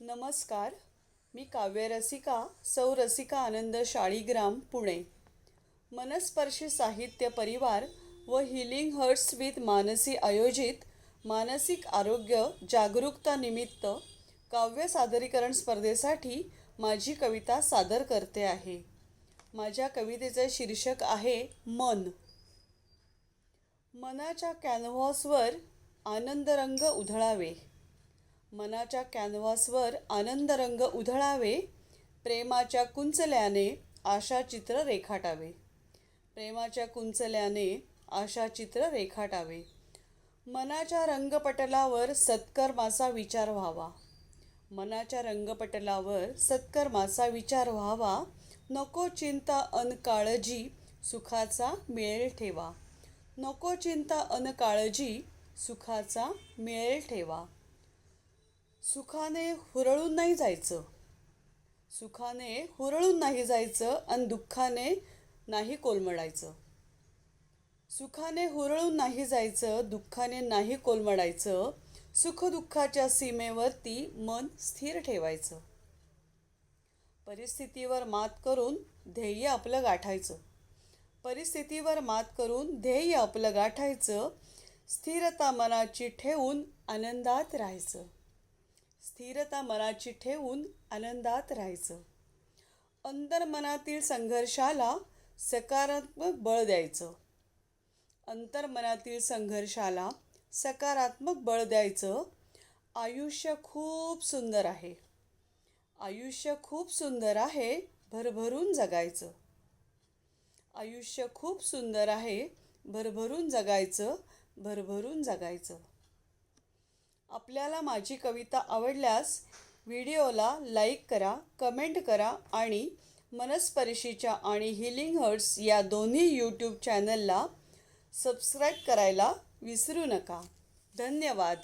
नमस्कार. मी काव्यरसिका सौ रसिका आनंद शाळीग्राम पुणे. मनस्पर्शी साहित्य परिवार व हिलिंग हर्ट्स विथ मानसी आयोजित मानसिक आरोग्य जागरूकता निमित्त काव्य सादरीकरण स्पर्धेसाठी माझी कविता सादर करते आहे. माझ्या कवितेचे शीर्षक आहे मन. मनाच्या कॅनव्हासवर आनंदरंग उधळावे. मनाच्या कॅनव्हासवर आनंदरंग उधळावे. प्रेमाच्या कुंचल्याने आशाचित्र रेखाटावे. प्रेमाच्या कुंचल्याने आशाचित्र रेखाटावे. मनाच्या रंगपटलावर सत्कर्माचा विचार व्हावा. मनाच्या रंगपटलावर सत्कर्माचा विचार व्हावा. नको चिंता अन काळजी सुखाचा मेळ ठेवा. नको चिंता अन काळजी सुखाचा मेळ ठेवा. सुखाने हुरळून नाही जायचं. सुखाने हुरळून नाही जायचं आणि दुःखाने नाही कोलमडायचं. सुखाने हुरळून नाही जायचं, दुःखाने नाही कोलमडायचं. सुखदुःखाच्या सीमेवरती मन स्थिर ठेवायचं. परिस्थितीवर मात करून ध्येय आपलं गाठायचं. परिस्थितीवर मात करून ध्येय आपलं गाठायचं. स्थिरता मनाची ठेवून आनंदात राहायचं. स्थिरता मनाची ठेवून आनंदात राहायचं. अंतर्मनातील संघर्षाला सकारात्मक बळ द्यायचं. अंतर्मनातील संघर्षाला सकारात्मक बळ द्यायचं. आयुष्य खूप सुंदर आहे. आयुष्य खूप सुंदर आहे, भरभरून जगायचं. आयुष्य खूप सुंदर आहे, भरभरून जगायचं. भरभरून जगायचं. आपल्याला माझी कविता आवडल्यास व्हिडिओला लाईक करा, कमेंट करा आणि मनस्पर्शीच्या आणि हिलिंग हर्ट्स या दोन्ही यूट्यूब चॅनलला सबस्क्राईब करायला विसरू नका. धन्यवाद.